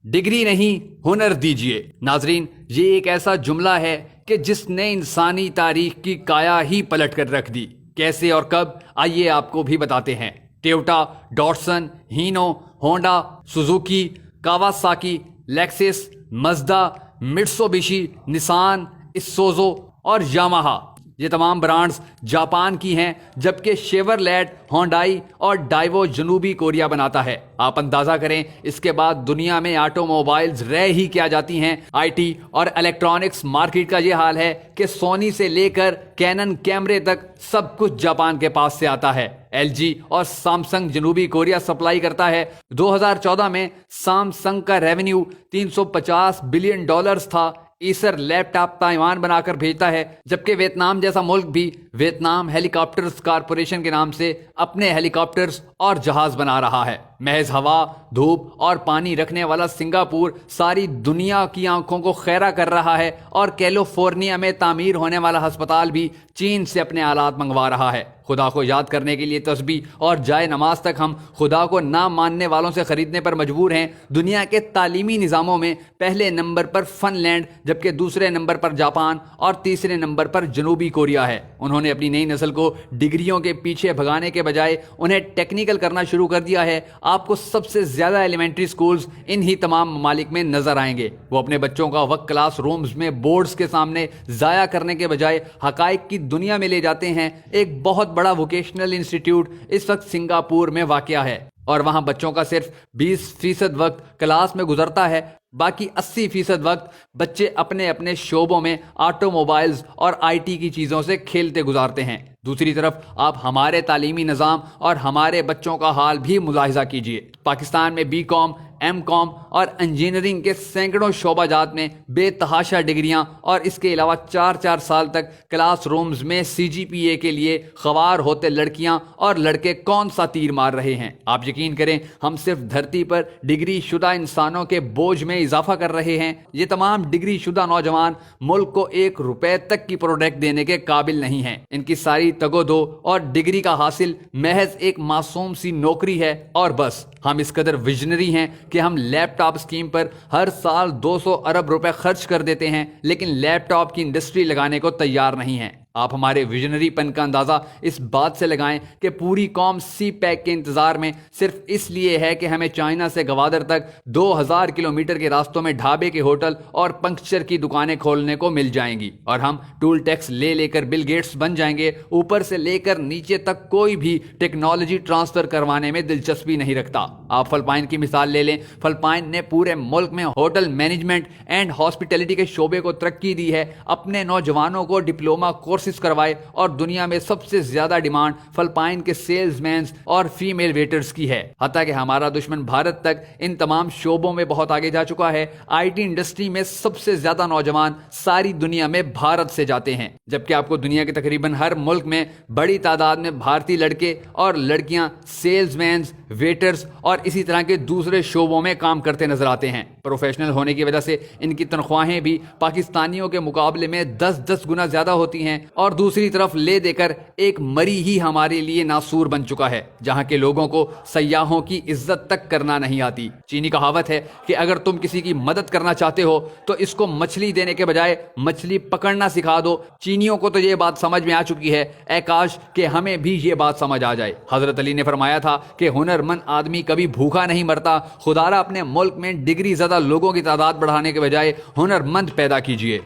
Degree نہیں ہنر دیجیے۔ ناظرین، یہ ایک ایسا جملہ ہے کہ جس نے انسانی تاریخ کی کایا ہی پلٹ کر رکھ دی۔ کیسے اور کب، آئیے آپ کو بھی بتاتے ہیں۔ Toyota, Datsun, Hino, Honda, Suzuki, Kawasaki, Lexus, Mazda, Mitsubishi, Nissan, Isuzu اور یاماہا، یہ تمام برانڈز جاپان کی ہیں، جبکہ شیورلیٹ، ہونڈائی اور ڈائیوو جنوبی کوریا بناتا ہے۔ آپ اندازہ کریں اس کے بعد دنیا میں آٹو موبائلز رہ ہی کیا جاتی ہیں۔ آئی ٹی اور الیکٹرانکس مارکیٹ کا یہ حال ہے کہ سونی سے لے کر کینن کیمرے تک سب کچھ جاپان کے پاس سے آتا ہے۔ ایل جی اور سامسنگ جنوبی کوریا سپلائی کرتا ہے۔ 2014 میں سامسنگ کا ریونیو $350 بلین تھا۔ ایسر لیپ ٹاپ تائیوان بنا کر بھیجتا ہے، جبکہ ویتنام جیسا ملک بھی ویتنام ہیلی کاپٹرز کارپوریشن کے نام سے اپنے ہیلی کاپٹرز اور جہاز بنا رہا ہے۔ محض ہوا، دھوپ اور پانی رکھنے والا سنگاپور ساری دنیا کی آنکھوں کو خیرہ کر رہا ہے، اور کیلیفورنیا میں تعمیر ہونے والا ہسپتال بھی چین سے اپنے آلات منگوا رہا ہے۔ خدا کو یاد کرنے کے لیے تسبیح اور جائے نماز تک ہم خدا کو نہ ماننے والوں سے خریدنے پر مجبور ہیں۔ دنیا کے تعلیمی نظاموں میں پہلے نمبر پر فن لینڈ، جبکہ دوسرے نمبر پر جاپان اور تیسرے نمبر پر جنوبی کوریا ہے۔ انہوں نے اپنی نئی نسل کو ڈگریوں کے پیچھے بھگانے کے بجائے انہیں ٹیکنیکل کرنا شروع کر دیا ہے۔ آپ کو سب سے زیادہ ایلیمنٹری سکولز انہی تمام ممالک میں نظر آئیں گے۔ وہ اپنے بچوں کا وقت کلاس رومز میں بورڈز کے سامنے ضائع کرنے کے بجائے حقائق کی دنیا میں لے جاتے ہیں۔ ایک بہت بڑا ووکیشنل انسٹیٹیوٹ اس وقت سنگاپور میں واقع ہے، اور وہاں بچوں کا صرف 20% وقت کلاس میں گزرتا ہے۔ باقی 80% وقت بچے اپنے اپنے شعبوں میں آٹو موبائلز اور آئی ٹی کی چیزوں سے کھیلتے گزارتے ہیں۔ دوسری طرف آپ ہمارے تعلیمی نظام اور ہمارے بچوں کا حال بھی ملاحظہ کیجیے۔ پاکستان میں بی کام، ایم کام اور انجینئرنگ کے سینکڑوں شعبہ جات میں بے تحاشا ڈگریاں، اور اس کے علاوہ 4 سال تک کلاس رومز میں CGPA کے لیے خوار ہوتے لڑکیاں اور لڑکے کون سا تیر مار رہے ہیں۔ آپ یقین کریں، ہم صرف دھرتی پر ڈگری شدہ انسانوں کے بوجھ میں اضافہ کر رہے ہیں۔ یہ تمام ڈگری شدہ نوجوان ملک کو $1 تک کی پروڈکٹ دینے کے قابل نہیں ہیں۔ ان کی ساری تگو دو اور ڈگری کا حاصل محض ایک معصوم سی نوکری ہے، اور بس۔ ہم اس قدر ویژنری ہیں کہ ہم لیپ ٹاپ اسکیم پر ہر سال $200 ارب خرچ کر دیتے ہیں، لیکن لیپ ٹاپ کی انڈسٹری لگانے کو تیار نہیں ہیں۔ آپ ہمارے ویژنری پن کا اندازہ اس بات سے لگائیں کہ پوری قوم سی پیک کے انتظار میں صرف اس لیے ہے کہ ہمیں چائنا سے گوادر تک 2000 کلومیٹر کے راستوں میں ڈھابے کے ہوٹل اور پنکچر کی دکانیں کھولنے کو مل جائیں گی، اور ہم ٹول ٹیکس لے کر بل گیٹس بن جائیں گے۔ اوپر سے لے کر نیچے تک کوئی بھی ٹیکنالوجی ٹرانسفر کروانے میں دلچسپی نہیں رکھتا۔ آپ فلپائن کی مثال لے لیں۔ فلپائن نے پورے ملک میں ہوٹل مینجمنٹ اینڈ ہاسپٹیلٹی کے شعبے کو ترقی دی ہے، اپنے نوجوانوں کو ڈپلوما کورسز کروائے، اور دنیا میں سب سے زیادہ ڈیمانڈ فلپائن کے سیلز مینز اور فیمیل ویٹرز کی ہے۔ حتیٰ کہ ہمارا دشمن بھارت تک ان تمام شعبوں میں بہت آگے جا چکا ہے۔ آئی ٹی انڈسٹری میں سب سے زیادہ نوجوان ساری دنیا میں بھارت سے جاتے ہیں، جبکہ آپ کو دنیا کے تقریباً ہر ملک میں بڑی تعداد میں بھارتی لڑکے اور لڑکیاں سیلز مینز، ویٹرز اور اسی طرح کے دوسرے شعبوں میں کام کرتے نظر آتے ہیں۔ پروفیشنل ہونے کی وجہ سے ان کی تنخواہیں بھی پاکستانیوں کے مقابلے میں 10 گنا زیادہ ہوتی ہیں، اور دوسری طرف لے دے کر ایک مری ہی ہمارے لیے ناسور بن چکا ہے، جہاں کے لوگوں کو سیاحوں کی عزت تک کرنا نہیں آتی۔ چینی کہاوت ہے کہ اگر تم کسی کی مدد کرنا چاہتے ہو تو اس کو مچھلی دینے کے بجائے مچھلی پکڑنا سکھا دو۔ چینیوں کو تو یہ بات سمجھ میں آ چکی ہے، اے کاش کہ ہمیں بھی یہ بات سمجھ آ جائے۔ حضرت علی نے فرمایا تھا کہ ہنرمند آدمی کبھی بھوکا نہیں مرتا۔ خدا را اپنے ملک میں ڈگری زدہ لوگوں کی تعداد بڑھانے کے بجائے ہنرمند پیدا کیجیے۔